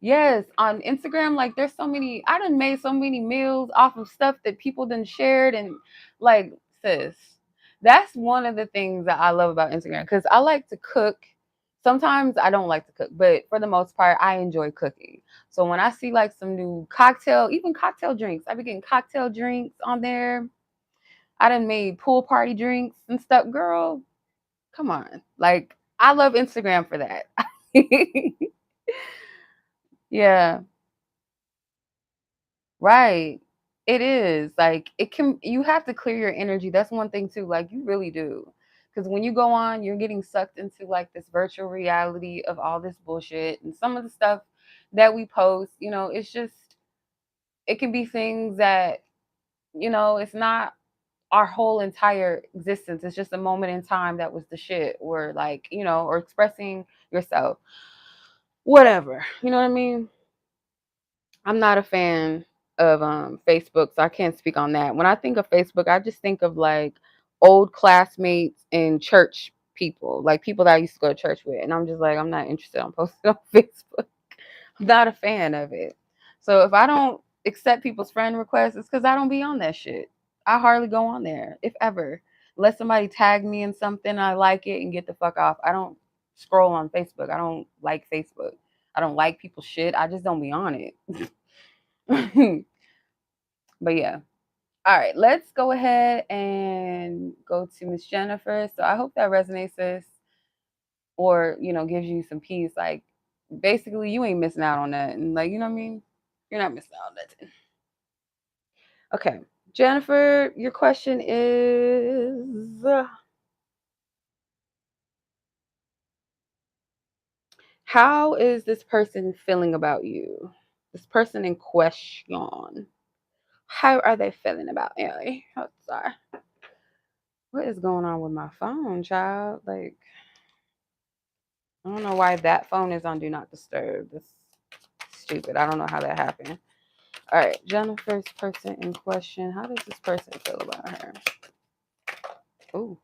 A: Yes, on Instagram, like there's so many, I done made so many meals off of stuff that people done shared, and like, sis, that's one of the things that I love about Instagram, because I like to cook. Sometimes I don't like to cook, but for the most part, I enjoy cooking. So when I see like some new even cocktail drinks, I be getting cocktail drinks on there. I done made pool party drinks and stuff. Girl, come on. Like, I love Instagram for that. Yeah. Right. It is. Like you have to clear your energy. That's one thing too. Like you really do. Because when you go on, you're getting sucked into like this virtual reality of all this bullshit, and some of the stuff that we post, it's just, it can be things that, it's not our whole entire existence. It's just a moment in time that was the shit, or like, or expressing yourself. Whatever. You know what I mean? I'm not a fan of Facebook, so I can't speak on that. When I think of Facebook, I just think of like old classmates and church people, like people that I used to go to church with. And I'm just like, I'm not interested in posting on Facebook. I'm not a fan of it. So if I don't accept people's friend requests, it's because I don't be on that shit. I hardly go on there, if ever. Unless somebody tagged me in something, I like it and get the fuck off. I don't scroll on Facebook. I don't like Facebook. I don't like people's shit. I just don't be on it. But yeah. All right, let's go ahead and go to Miss Jennifer. So I hope that resonates, sis, or gives you some peace. Like, basically, you ain't missing out on that, and like, you know what I mean? You're not missing out on nothing. Okay, Jennifer, your question is, how is this person feeling about you? This person in question. How are they feeling about you? Oh, sorry. What is going on with my phone, child? Like, I don't know why that phone is on Do Not Disturb. That's stupid. I don't know how that happened. All right, Jennifer's person in question. How does this person feel about her? Ooh.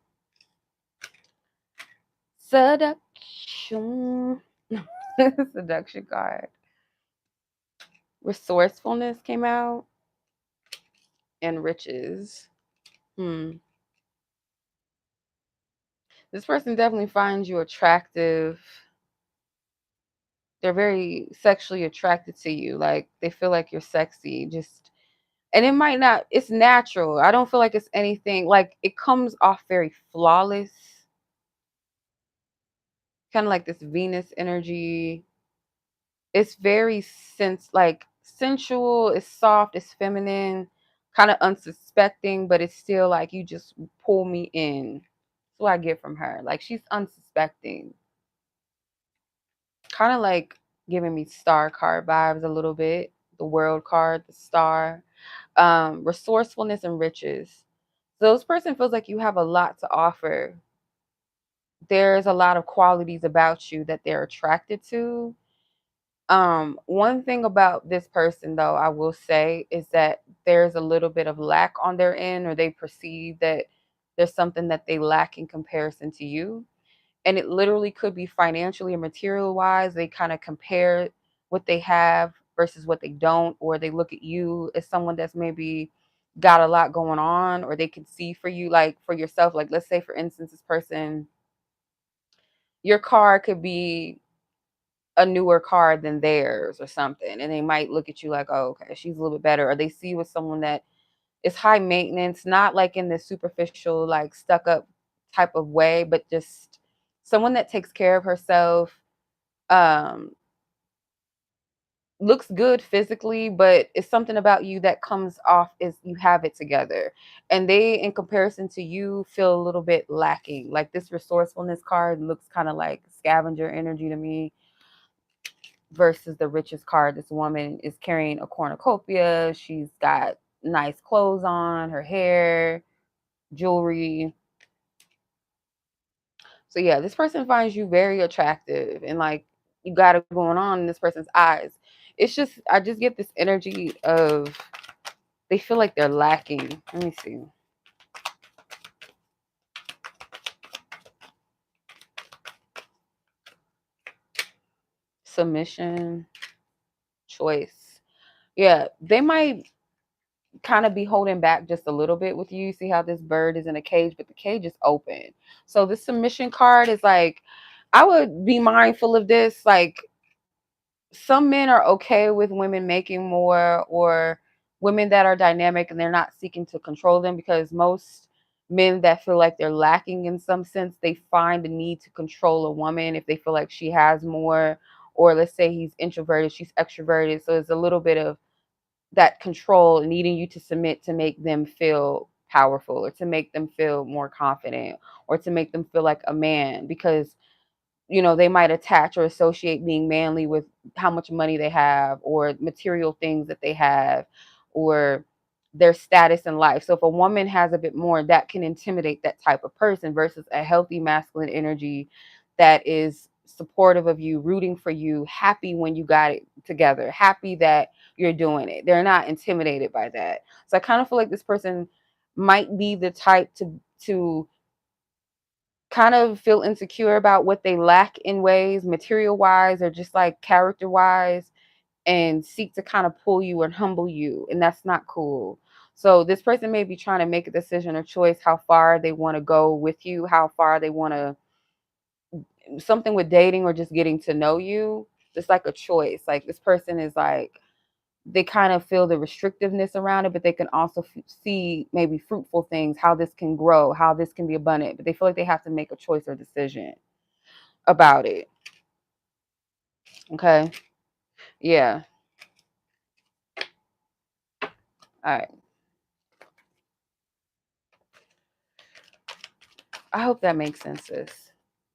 A: Seduction. Seduction card. Resourcefulness came out. And riches. This person definitely finds you attractive. They're very sexually attracted to you. Like, they feel like you're sexy. And it might not, it's natural. I don't feel like it's anything, like, it comes off very flawless. Kind of like this Venus energy. It's very sensual, it's soft, it's feminine, kind of unsuspecting, but it's still like you just pull me in. That's what I get from her. Like, she's unsuspecting. Kind of like giving me star card vibes a little bit. The world card, the star. Resourcefulness and riches. So this person feels like you have a lot to offer. There's a lot of qualities about you that they're attracted to. One thing about this person, though, I will say, is that there's a little bit of lack on their end, or they perceive that there's something that they lack in comparison to you. And it literally could be financially or material wise. They kind of compare what they have versus what they don't, or they look at you as someone that's maybe got a lot going on, or they can see for you, like for yourself. Like, let's say, for instance, this person, your car could be a newer car than theirs or something, and they might look at you like, oh, okay, she's a little bit better. Or they see you with someone that is high maintenance, not like in this superficial, like stuck up type of way, but just someone that takes care of herself, um looks good physically, but it's something about you that comes off as you have it together, and they, in comparison to you, feel a little bit lacking. Like, this resourcefulness card looks kind of like scavenger energy to me, versus the richest card. This woman is carrying a cornucopia. She's got nice clothes on, her hair, jewelry. So yeah, this person finds you very attractive, and like, you got it going on in this person's eyes. It's just, I just get this energy of they feel like they're lacking. Let me see. Submission, choice. Yeah, they might kind of be holding back just a little bit with you. See how this bird is in a cage, but the cage is open. So this submission card is like, I would be mindful of this. Like, some men are okay with women making more, or women that are dynamic and they're not seeking to control them, because most men that feel like they're lacking in some sense, they find the need to control a woman if they feel like she has more. Or let's say he's introverted, she's extroverted, so it's a little bit of that control, needing you to submit to make them feel powerful, or to make them feel more confident, or to make them feel like a man, because they might attach or associate being manly with how much money they have, or material things that they have, or their status in life. So if a woman has a bit more, that can intimidate that type of person, versus a healthy masculine energy that is supportive of you, rooting for you, happy when you got it together, happy that you're doing it. They're not intimidated by that. So I kind of feel like this person might be the type to kind of feel insecure about what they lack in ways, material wise, or just like character wise, and seek to kind of pull you and humble you. And that's not cool. So this person may be trying to make a decision or choice how far they want to go with you, how far they want to, something with dating or just getting to know you. It's like a choice. Like this person is like, they kind of feel the restrictiveness around it, but they can also see maybe fruitful things, how this can grow, how this can be abundant, but they feel like they have to make a choice or decision about it. Okay. Yeah. All right. I hope that makes sense, sis.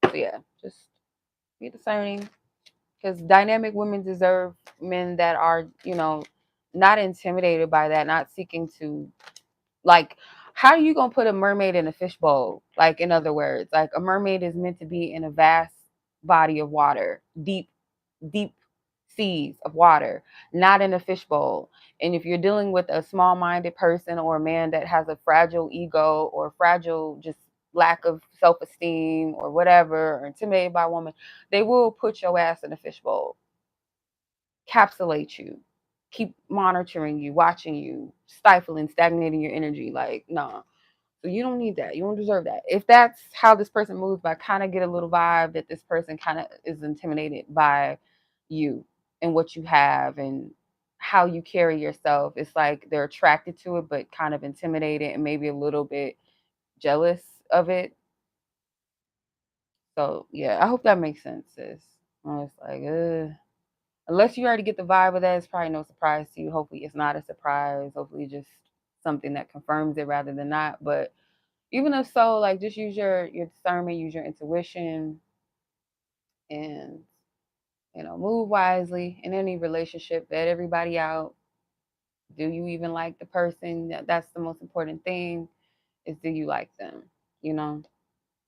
A: So yeah, just be discerning, because dynamic women deserve men that are, not intimidated by that, not seeking to, like, how are you gonna put a mermaid in a fishbowl? Like, in other words, like a mermaid is meant to be in a vast body of water, deep seas of water, not in a fishbowl. And if you're dealing with a small-minded person or a man that has a fragile ego or fragile just lack of self-esteem or whatever, or intimidated by a woman, they will put your ass in a fishbowl, capsulate you, keep monitoring you, watching you, stifling, stagnating your energy. Like, no. So you don't need that. You don't deserve that. If that's how this person moves, but I kind of get a little vibe that this person kind of is intimidated by you and what you have and how you carry yourself. It's like they're attracted to it, but kind of intimidated and maybe a little bit jealous of it. So yeah, I hope that makes sense, sis. I was like, unless you already get the vibe of that, it's probably no surprise to you. Hopefully it's not a surprise. Hopefully just something that confirms it rather than not. But even if so, like, just use your discernment, use your intuition, and move wisely in any relationship. Vet everybody out. Do you even like the person? That's the most important thing, is, do you like them? You know,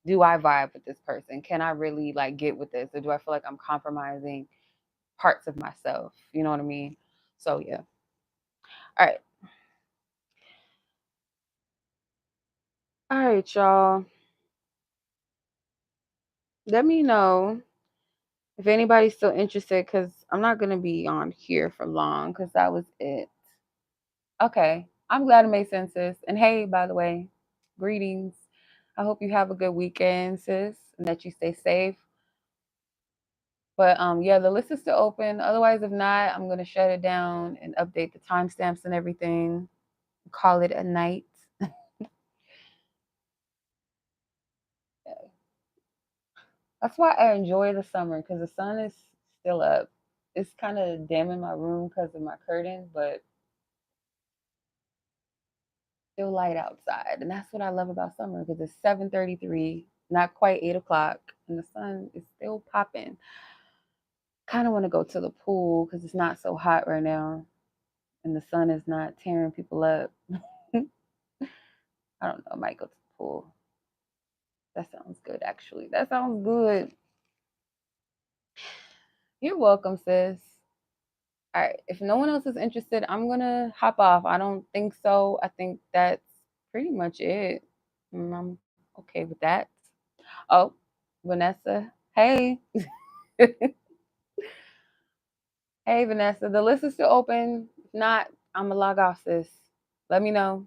A: do I vibe with this person? Can I really like get with this? Or do I feel like I'm compromising parts of myself? You know what I mean? So yeah. All right. All right, y'all. Let me know if anybody's still interested, because I'm not going to be on here for long, because that was it. Okay. I'm glad it made sense, sis. And hey, by the way, greetings. I hope you have a good weekend, sis, and that you stay safe. But yeah, the list is still open. Otherwise, if not, I'm gonna shut it down and update the timestamps and everything. Call it a night. That's why I enjoy the summer, because the sun is still up. It's kind of dim in my room because of my curtains, but still light outside. And that's what I love about summer, because it's 7:33, not quite 8 o'clock, and the sun is still popping. Kind of want to go to the pool because it's not so hot right now, and the sun is not tearing people up. I don't know. I might go to the pool. That sounds good, actually. That sounds good. You're welcome, sis. All right. If no one else is interested, I'm gonna hop off. I don't think so. I think that's pretty much it. I'm okay with that. Oh, Vanessa. Hey. Hey, Vanessa. The list is still open. If not, I'm gonna log off, sis. Let me know.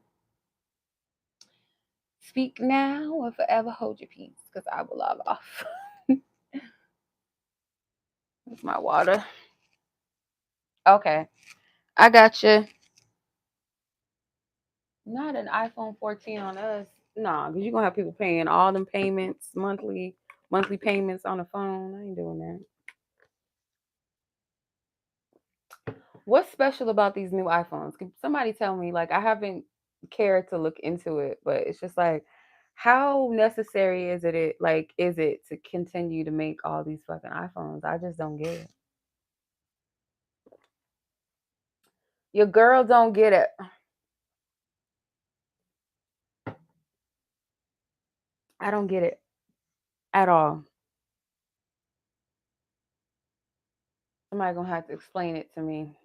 A: Speak now or forever hold your peace, because I will log off. That's my water. Okay. I got you. Not an iPhone 14 on us. Nah, because you're going to have people paying all them payments, monthly payments on the phone. I ain't doing that. What's special about these new iPhones? Can somebody tell me? Like, I haven't cared to look into it, but it's just like, how necessary is it to continue to make all these fucking iPhones? I just don't get it. Your girl don't get it. I don't get it at all. Somebody gonna have to explain it to me.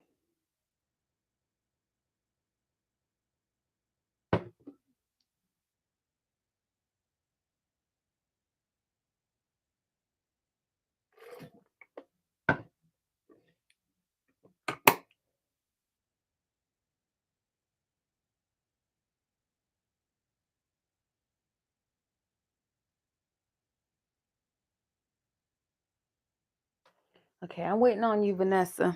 A: Okay, I'm waiting on you, Vanessa.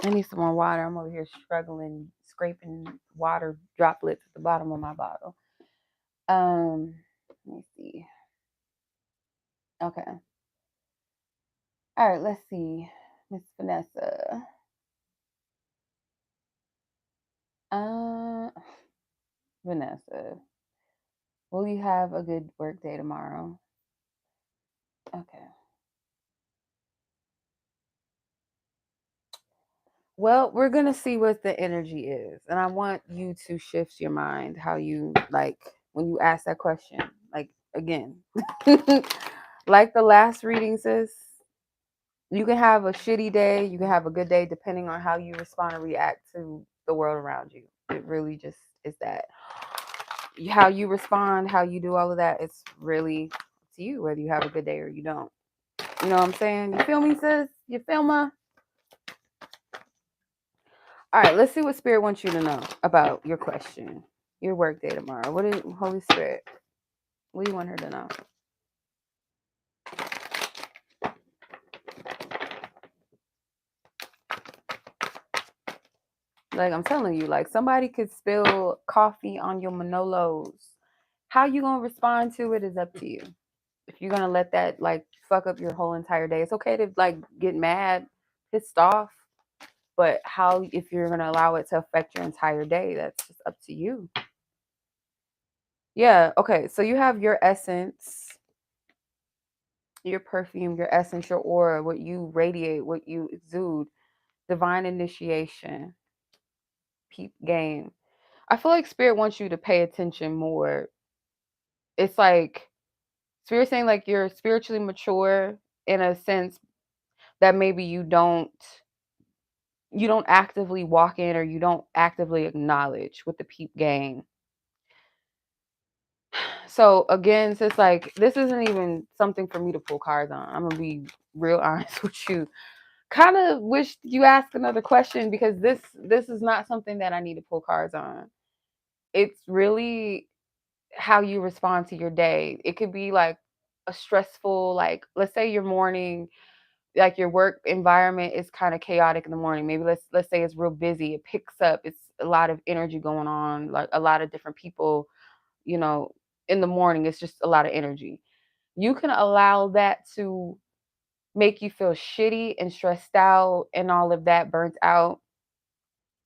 A: I need some more water. I'm over here struggling, scraping water droplets at the bottom of my bottle. Let me see. Okay. All right, let's see. Miss Vanessa. Vanessa, will you have a good work day tomorrow? Okay. Well, we're going to see what the energy is. And I want you to shift your mind how you like when you ask that question. Like, again, like the last reading says, you can have a shitty day, you can have a good day, depending on how you respond or react to the world around you. It really just is that. How you respond, how you do all of that, it's really up to you whether you have a good day or you don't. You know what I'm saying? You feel me, sis? You feel me? All right, let's see what Spirit wants you to know about your question, your work day tomorrow. What is Holy Spirit? What do you want her to know? Like I'm telling you, like somebody could spill coffee on your Manolos. How you gonna respond to it is up to you. If you're gonna let that like fuck up your whole entire day, it's okay to like get mad, pissed off. But how, if you're going to allow it to affect your entire day, that's just up to you. Yeah. Okay. So you have your essence, your perfume, your essence, your aura, what you radiate, what you exude, divine initiation, peep game. I feel like Spirit wants you to pay attention more. It's like Spirit saying like you're spiritually mature in a sense that maybe you don't actively walk in or you don't actively acknowledge with the peep game. So again, it's like this isn't even something for me to pull cards on. I'm gonna be real honest with you. Kind of wish you asked another question because this is not something that I need to pull cards on. It's really how you respond to your day. It could be like a stressful, like let's say your morning, like your work environment is kind of chaotic in the morning. Maybe let's say it's real busy. It picks up. It's a lot of energy going on, like a lot of different people, you know, in the morning. It's just a lot of energy. You can allow that to make you feel shitty and stressed out and all of that, burnt out.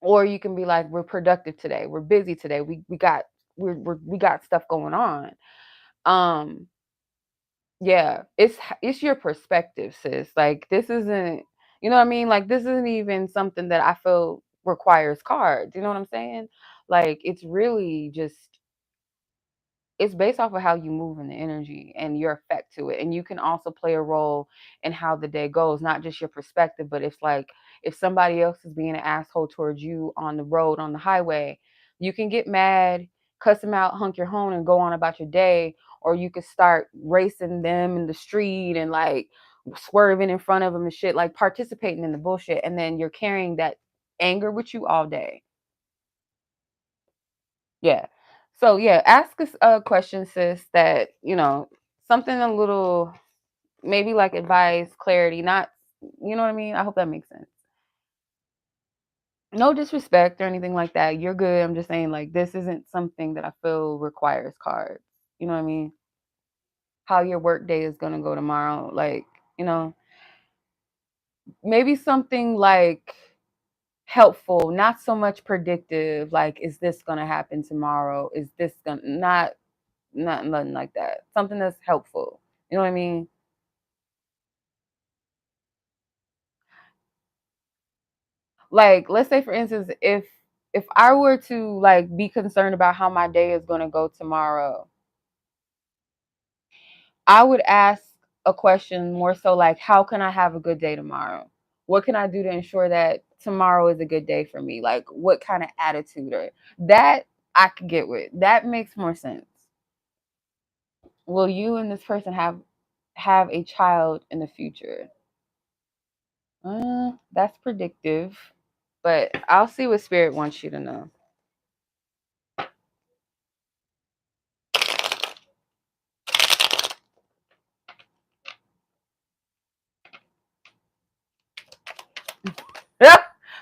A: Or you can be like, we're productive today. We're busy today. We got stuff going on. Um, yeah, it's your perspective, sis. Like this isn't, you know what I mean? Like this isn't even something that I feel requires cards. You know what I'm saying? Like it's really just it's based off of how you move in the energy and your effect to it. And you can also play a role in how the day goes, not just your perspective, but if somebody else is being an asshole towards you on the road, on the highway, you can get mad, cuss them out, hunk your horn and go on about your day. Or you could start racing them in the street and like swerving in front of them and shit, like participating in the bullshit. And then you're carrying that anger with you all day. Yeah. So yeah, ask us a question, sis, that, something a little maybe like advice, clarity, not, you know what I mean? I hope that makes sense. No disrespect or anything like that. You're good. I'm just saying like this isn't something that I feel requires cards. You know what I mean? How your work day is gonna go tomorrow. Like, you know, maybe something like helpful, not so much predictive, like is this gonna happen tomorrow? Is this gonna not nothing like that. Something that's helpful. You know what I mean? Like, let's say for instance, if I were to like be concerned about how my day is going to go tomorrow, I would ask a question more so like, how can I have a good day tomorrow? What can I do to ensure that tomorrow is a good day for me? Like, what kind of attitude or that I could get with? That makes more sense. Will you and this person have a child in the future? That's predictive, but I'll see what Spirit wants you to know.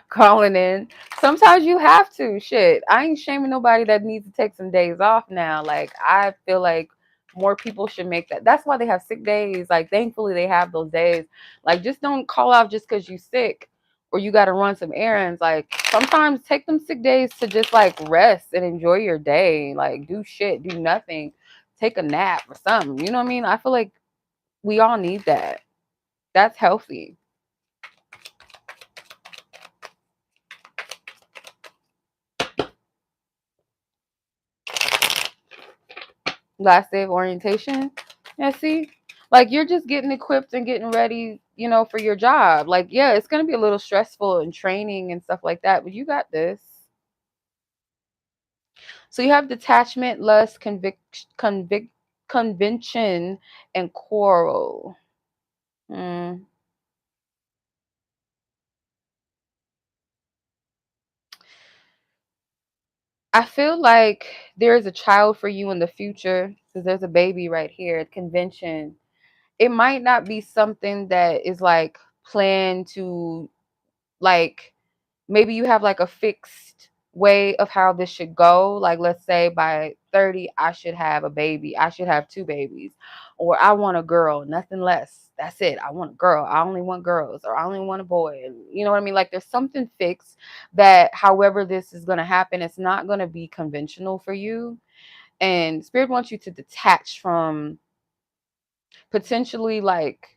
A: calling in. Sometimes you have to. Shit, I ain't shaming nobody that needs to take some days off now. Like, I feel like more people should make that. That's why they have sick days. Like, thankfully they have those days. Like, just don't call out just because you sick or you got to run some errands. Like, sometimes take them sick days to just like rest and enjoy your day. Like, do shit, do nothing, take a nap or something. You know what I mean? I feel like we all need that. That's healthy. Last day of orientation. Yeah, see? Like, you're just getting equipped and getting ready, for your job. Like, yeah, it's going to be a little stressful and training and stuff like that, but you got this. So you have detachment, lust, convention, and quarrel. Hmm. I feel like there's a child for you in the future because there's a baby right here. Convention. It might not be something that is like planned to, like, maybe you have like a fixed way of how this should go. Like, let's say by 30, I should have a baby. I should have two babies. Or I want a girl, nothing less. That's it. I want a girl. I only want girls, or I only want a boy. And you know what I mean? Like, there's something fixed that however this is going to happen, it's not going to be conventional for you. And Spirit wants you to detach from potentially like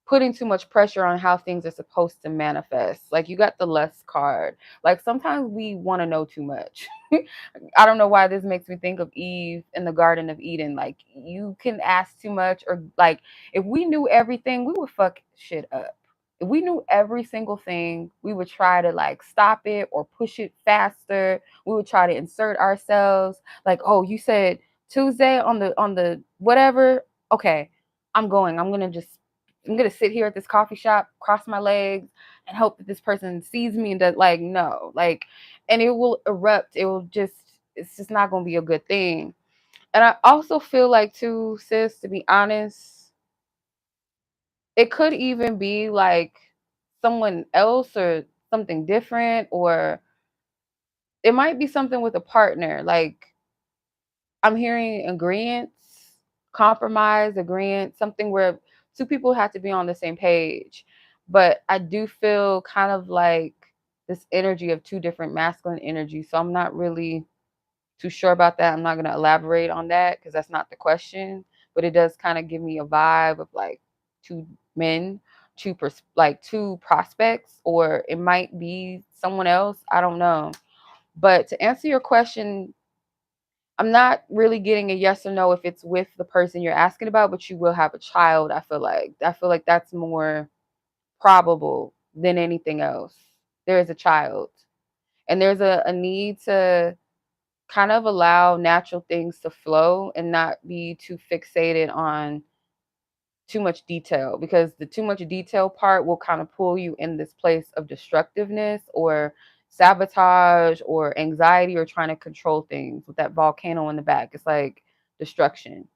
A: putting too much pressure on how things are supposed to manifest. Like, you got the lust card. Like, sometimes we want to know too much. I don't know why this makes me think of Eve in the Garden of Eden. Like, you can ask too much, or like, if we knew everything, we would fuck shit up. If we knew every single thing, we would try to like stop it or push it faster. We would try to insert ourselves. Like, oh, you said Tuesday on the whatever. Okay, I'm gonna sit here at this coffee shop, cross my legs, and hope that this person sees me and does, like, no, like, and it will erupt. It's just not gonna be a good thing. And I also feel like too, sis, to be honest, it could even be like someone else or something different, or it might be something with a partner. Like, I'm hearing agreements, compromise, agreement, something where two people have to be on the same page. But I do feel kind of like this energy of two different masculine energies. So I'm not really too sure about that. I'm not going to elaborate on that because that's not the question. But it does kind of give me a vibe of like two men, like two prospects, or it might be someone else. I don't know. But to answer your question, I'm not really getting a yes or no if it's with the person you're asking about, but you will have a child. I feel like that's more probable than anything else. There is a child, and there's a need to kind of allow natural things to flow and not be too fixated on too much detail, because the too much detail part will kind of pull you in this place of destructiveness or sabotage or anxiety or trying to control things with that volcano in the back. It's like destruction.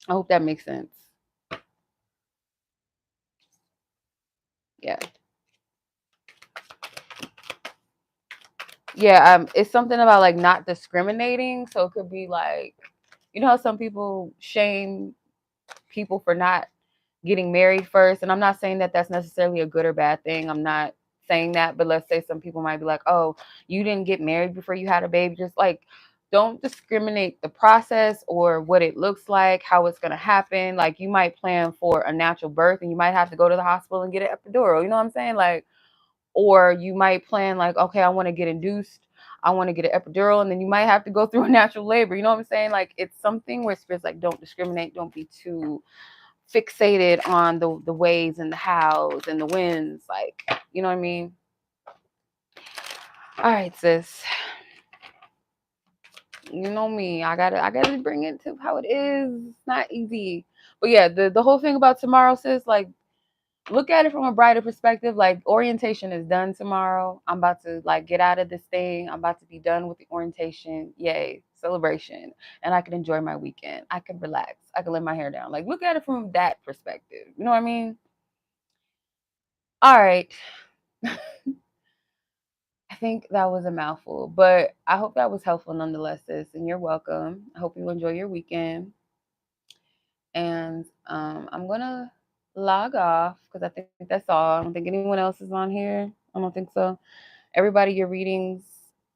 A: I hope that makes sense. Yeah. Yeah, it's something about like not discriminating. So it could be like, how some people shame people for not getting married first. And I'm not saying that that's necessarily a good or bad thing. I'm not saying that, but let's say some people might be like, oh, you didn't get married before you had a baby. Just like, don't discriminate the process or what it looks like, how it's going to happen. Like, you might plan for a natural birth and you might have to go to the hospital and get an epidural. You know what I'm saying? Like, or you might plan like, okay, I want to get induced. I want to get an epidural, and then you might have to go through a natural labor. You know what I'm saying? Like, it's something where Spirit's like, don't discriminate. Don't be too fixated on the ways and the hows and the wins, like, you know what I mean? All right, sis. You know me. I gotta bring it to how it is. It's not easy. But yeah, the whole thing about tomorrow, sis, like, look at it from a brighter perspective. Like, orientation is done tomorrow. I'm about to like get out of this thing. I'm about to be done with the orientation. Yay, celebration. And I can enjoy my weekend. I can relax. I can let my hair down. Like, look at it from that perspective. You know what I mean? All right. I think that was a mouthful, but I hope that was helpful nonetheless, sis, and you're welcome. I hope you enjoy your weekend. And I'm going to log off because I think that's all. I don't think anyone else is on here. I don't think so. Everybody, your readings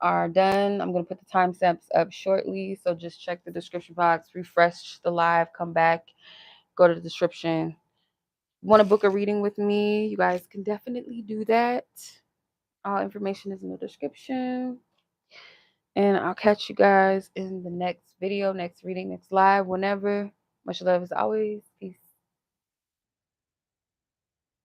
A: are done. I'm going to put the timestamps up shortly, so just check the description box, refresh the live, come back, go to the description. Want to book a reading with me? You guys can definitely do that. All information is in the description. And I'll catch you guys in the next video, next reading, next live, whenever. Much love as always.